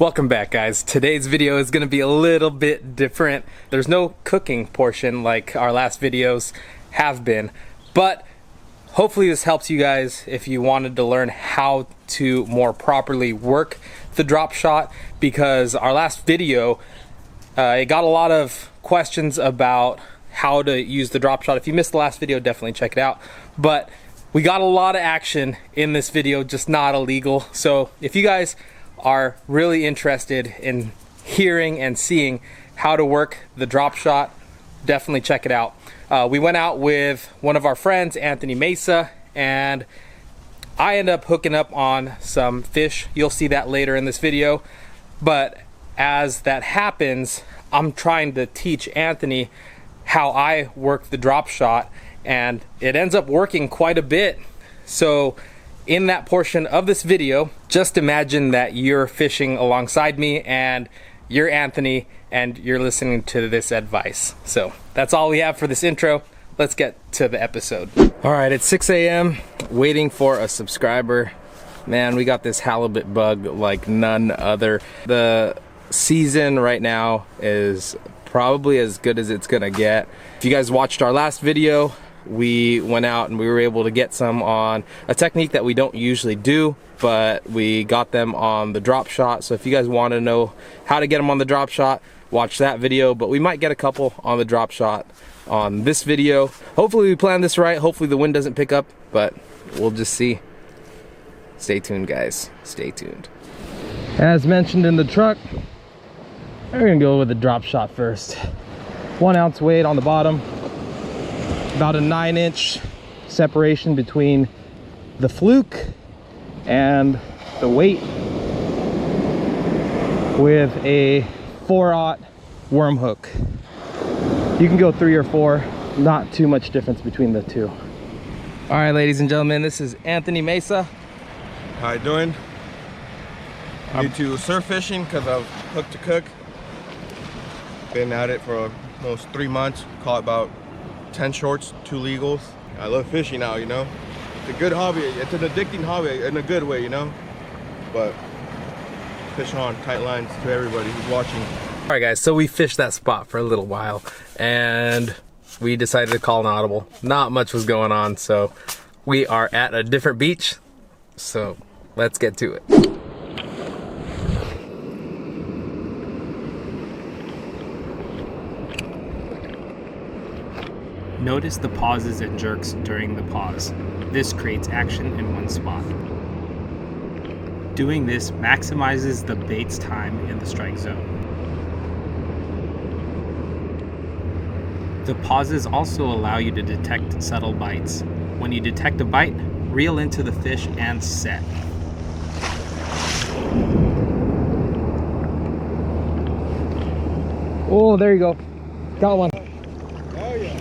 Welcome back, guys. Today's video is going to be a little bit different. There's no cooking portion like our last videos have been, but hopefully this helps you guys if you wanted to learn how to more properly work the drop shot, because our last video it got a lot of questions about how to use the drop shot. If you missed the last video, definitely check it out. But we got a lot of action in this video, just not illegal. So if you guys are really interested in hearing and seeing how to work the drop shot, definitely check it out. We went out with one of our friends, Anthony Mesa, and I ended up hooking up on some fish. You'll see that later in this video. But as that happens, I'm trying to teach Anthony how I work the drop shot, and it ends up working quite a bit. So in that portion of this video, just imagine that you're fishing alongside me and you're Anthony and you're listening to this advice. So that's all we have for this intro. Let's get to the episode. All right, it's 6 a.m. waiting for a subscriber. Man, we got this halibut bug like none other. The season right now is probably as good as it's gonna get. If you guys watched our last video, we went out and we were able to get some on a technique that we don't usually do, but we got them on the drop shot. So if you guys want to know how to get them on the drop shot, watch that video. But we might get a couple on the drop shot on this video. Hopefully we planned this right. Hopefully the wind doesn't pick up, but we'll just see. Stay tuned, guys. Stay tuned. As mentioned in the truck, we're gonna go with the drop shot first. 1 ounce weight on the bottom. About a 9-inch separation between the fluke and the weight, with a 4/0 worm hook. You can go 3 or 4, not too much difference between the two. All right, ladies and gentlemen, this is Anthony Mesa. How you doing? New to surf fishing because of hook to cook. Been at it for almost 3 months. Caught about 10 shorts, 2 legals. I love fishing now, you know. It's a good hobby. It's an addicting hobby in a good way, you know. But fish on, tight lines to everybody who's watching. All right, guys, so we fished that spot for a little while and we decided to call an audible. Not much was going on, so we are at a different beach. So let's get to it. Notice the pauses and jerks during the pause. This creates action in one spot. Doing this maximizes the bait's time in the strike zone. The pauses also allow you to detect subtle bites. When you detect a bite, reel into the fish and set. Oh, there you go. Got one. Oh yeah.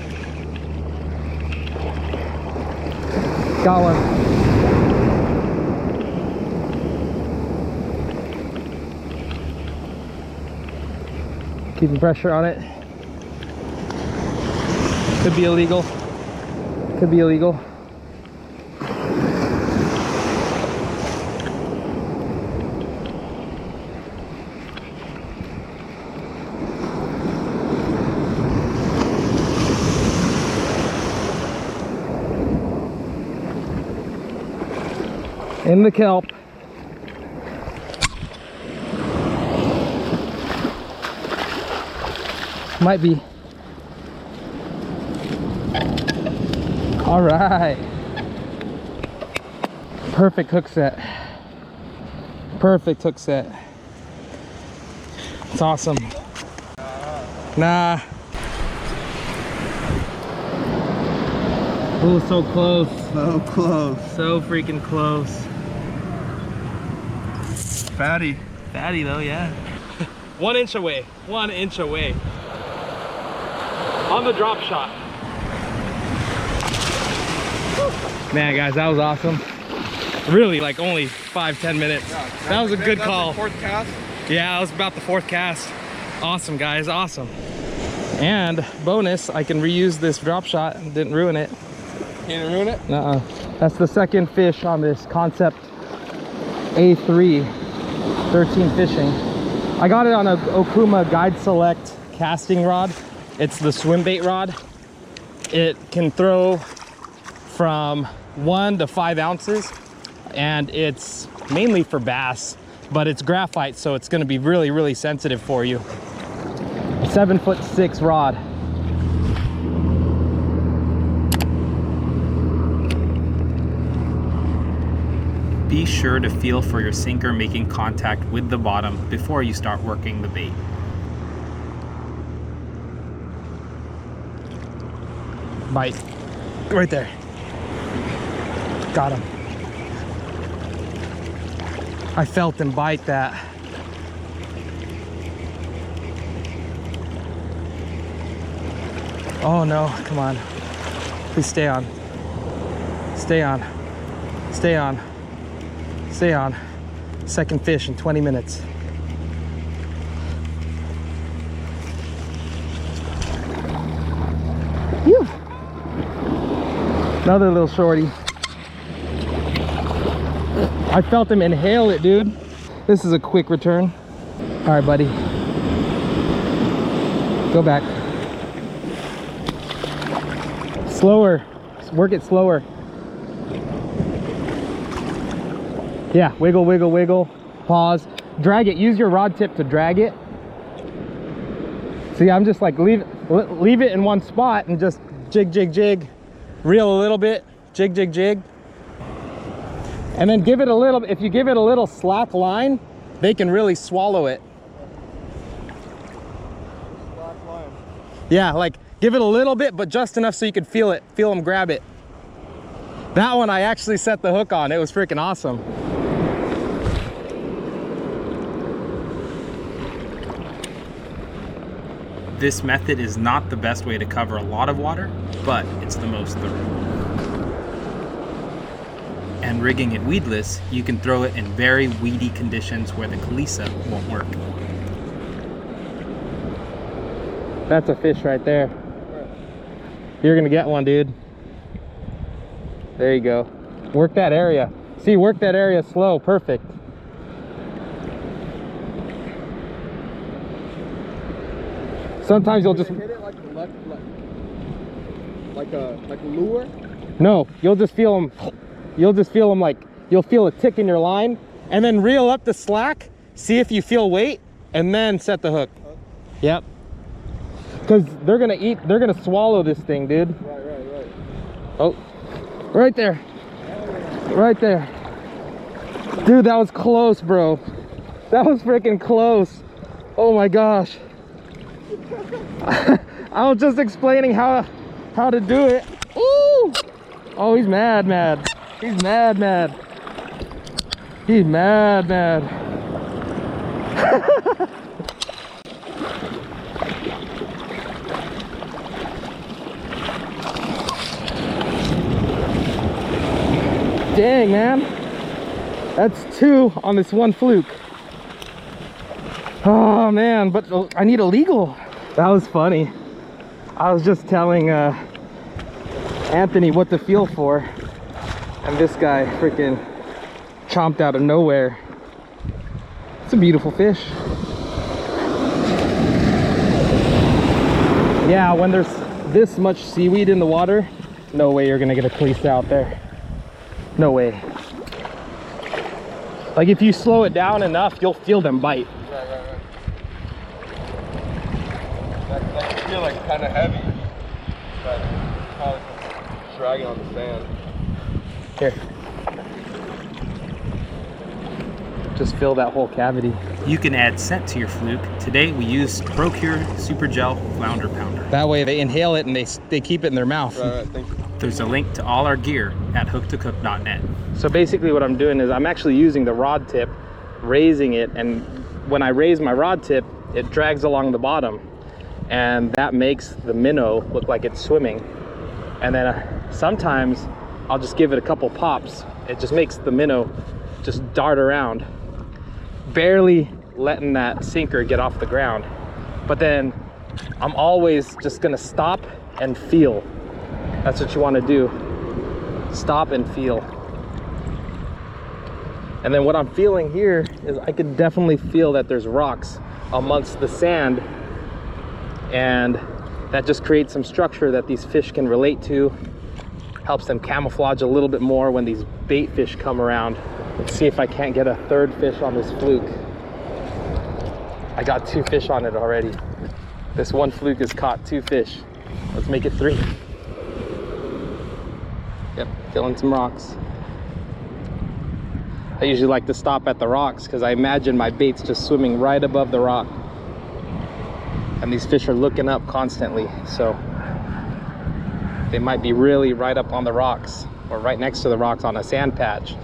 Got one. Keeping pressure on it. Could be illegal. Could be illegal. In the kelp. Might be. All right. Perfect hook set. Perfect hook set. It's awesome. Nah. Oh, so close. So close. So freaking close. Fatty. Fatty though, yeah. 1 inch away. 1 inch away. On the drop shot. Man, guys, that was awesome. Really, like only 5-10 minutes. Yeah, that was a good call. Fourth cast. Yeah, it was about the 4th cast. Awesome, guys, awesome. And bonus, I can reuse this drop shot. Didn't ruin it. You didn't ruin it? Uh-uh. That's the 2nd fish on this Concept A3 13 fishing. I got it on a Okuma Guide Select casting rod. It's the swim bait rod. It can throw from 1 to 5 ounces, and it's mainly for bass, but it's graphite, so it's going to be really, really sensitive for you. 7'6" rod. Be sure to feel for your sinker making contact with the bottom before you start working the bait. Bite. Right there. Got him. I felt him bite that. Oh no, come on. Please stay on. Stay on. Stay on. Stay on. Second fish in 20 minutes. Phew. Another little shorty. I felt him inhale it, dude. This is a quick return. All right, buddy. Go back. Slower. Work it slower. Yeah, wiggle, wiggle, wiggle. Pause. Drag it. Use your rod tip to drag it. See, I'm just like leave it in one spot and just jig, jig, jig. Reel a little bit. Jig, jig, jig. And then give it a little, if you give it a little slack line, they can really swallow it. Slack line. Yeah, like give it a little bit, but just enough so you could feel it, feel them grab it. That one I actually set the hook on. It was freaking awesome. This method is not the best way to cover a lot of water, but it's the most thorough. And rigging it weedless, you can throw it in very weedy conditions where the Kalisa won't work. That's a fish right there. You're gonna get one, dude. There you go. Work that area. See, work that area slow. Perfect. Sometimes you'll just hit it like the left, like a lure. No, you'll just feel them. You'll just feel them, like you'll feel a tick in your line, and then reel up the slack. See if you feel weight, and then set the hook. Yep. Because they're gonna swallow this thing, dude. Right. Oh, right there. Right there. Dude, that was close, bro. That was freaking close. Oh my gosh. I was just explaining how to do it. Ooh! Oh, he's mad. He's mad. He's mad. Dang, man. That's 2 on this one fluke. Oh man, but I need a legal. That was funny. I was just telling Anthony what to feel for, and this guy freaking chomped out of nowhere. It's a beautiful fish. Yeah, when there's this much seaweed in the water, no way you're gonna get a Kalisa out there. No way. Like if you slow it down enough, you'll feel them bite. Right. That feel like kind of heavy, but probably dragging on the sand. Here. Just fill that whole cavity. You can add scent to your fluke. Today we use ProCure Super Gel Flounder Pounder. That way they inhale it and they keep it in their mouth. Right, thank you. There's a link to all our gear at hooktocook.net. So basically what I'm doing is I'm actually using the rod tip, raising it, and when I raise my rod tip, it drags along the bottom, and that makes the minnow look like it's swimming. And then sometimes I'll just give it a couple pops. It just makes the minnow just dart around, barely letting that sinker get off the ground. But then I'm always just gonna stop and feel. That's what you want to do. Stop and feel. And then what I'm feeling here is I can definitely feel that there's rocks amongst the sand, and that just creates some structure that these fish can relate to, helps them camouflage a little bit more when these bait fish come around. Let's see if I can't get a third fish on this fluke. I got 2 fish on it already. This one fluke has caught 2 fish. Let's make it 3. Yep, filling some rocks. I usually like to stop at the rocks because I imagine my bait's just swimming right above the rock. And these fish are looking up constantly, so they might be really right up on the rocks or right next to the rocks on a sand patch.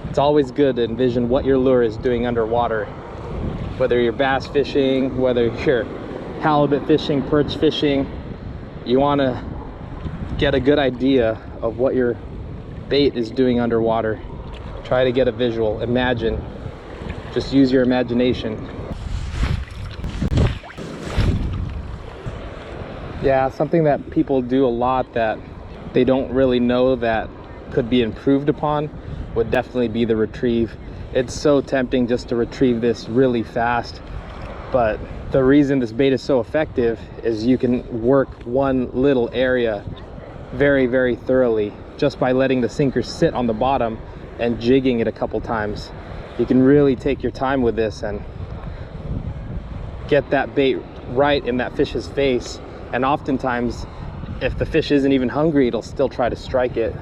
It's always good to envision what your lure is doing underwater. Whether you're bass fishing, whether you're halibut fishing, perch fishing, you want to get a good idea of what your bait is doing underwater. Try to get a visual, imagine, just use your imagination. Yeah, something that people do a lot that they don't really know that could be improved upon would definitely be the retrieve. It's so tempting just to retrieve this really fast, but the reason this bait is so effective is you can work one little area very, very thoroughly just by letting the sinker sit on the bottom and jigging it a couple times. You can really take your time with this and get that bait right in that fish's face. And oftentimes, if the fish isn't even hungry, it'll still try to strike it.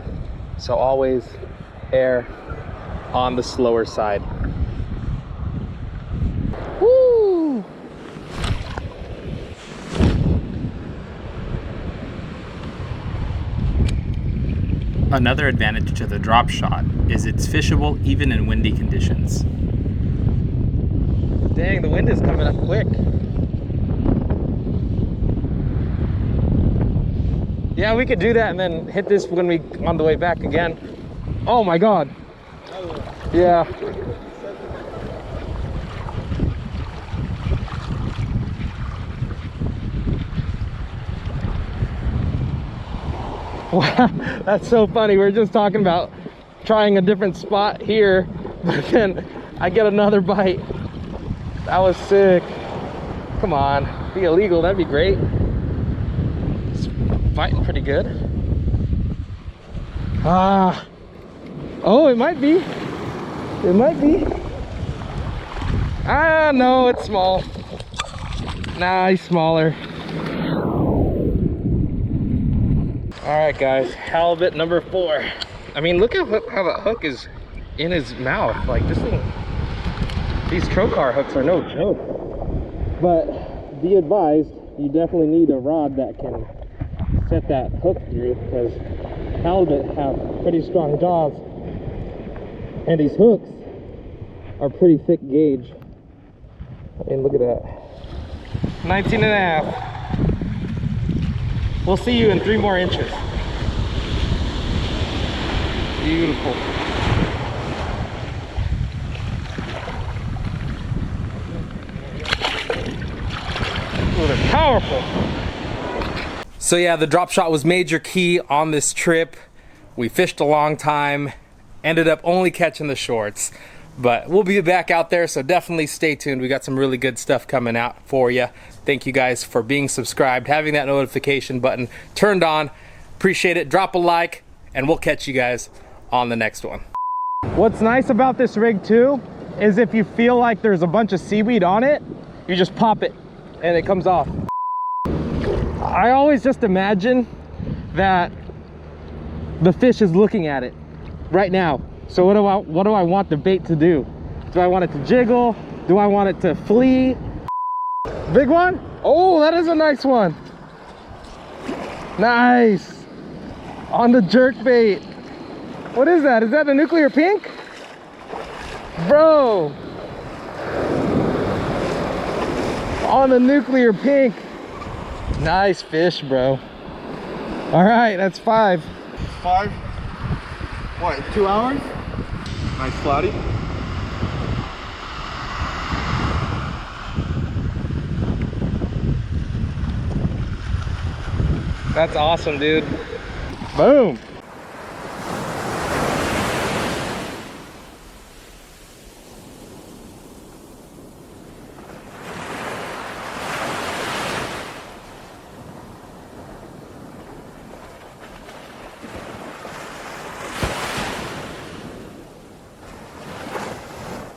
So always err on the slower side. Woo! Another advantage to the drop shot is it's fishable even in windy conditions. Dang, the wind is coming up quick. Yeah, we could do that and then hit this when we on the way back again. Oh my God. Yeah. Wow, that's so funny. We were just talking about trying a different spot here, but then I get another bite. That was sick. Come on, be illegal, that'd be great. It's fighting pretty good. Ah. Oh, it might be. It might be. Ah, no, it's small. Nah, he's smaller. All right, guys, halibut number 4. I mean, look at how that hook is in his mouth. Like, this thing, these trocar hooks are no joke. But be advised, you definitely need a rod that can set that hook through, because halibut have pretty strong jaws. And these hooks are pretty thick gauge. I mean, look at that. 19 and a half. We'll see you in 3 more inches. Beautiful. Oh, they're powerful. So yeah, the drop shot was major key on this trip. We fished a long time, ended up only catching the shorts, but we'll be back out there, so definitely stay tuned. We got some really good stuff coming out for you. Thank you guys for being subscribed, having that notification button turned on. Appreciate it. Drop a like, and we'll catch you guys on the next one. What's nice about this rig too is if you feel like there's a bunch of seaweed on it, you just pop it and it comes off. I always just imagine that the fish is looking at it right now. So what do I want the bait to do? Do I want it to jiggle? Do I want it to flee? Big one? Oh, that is a nice one. Nice. On the jerk bait. What is that? Is that a nuclear pink? Bro. On the nuclear pink. Nice fish, bro. All right, that's 5. 5? What, 2 hours? Nice flatty. That's awesome, dude. Boom.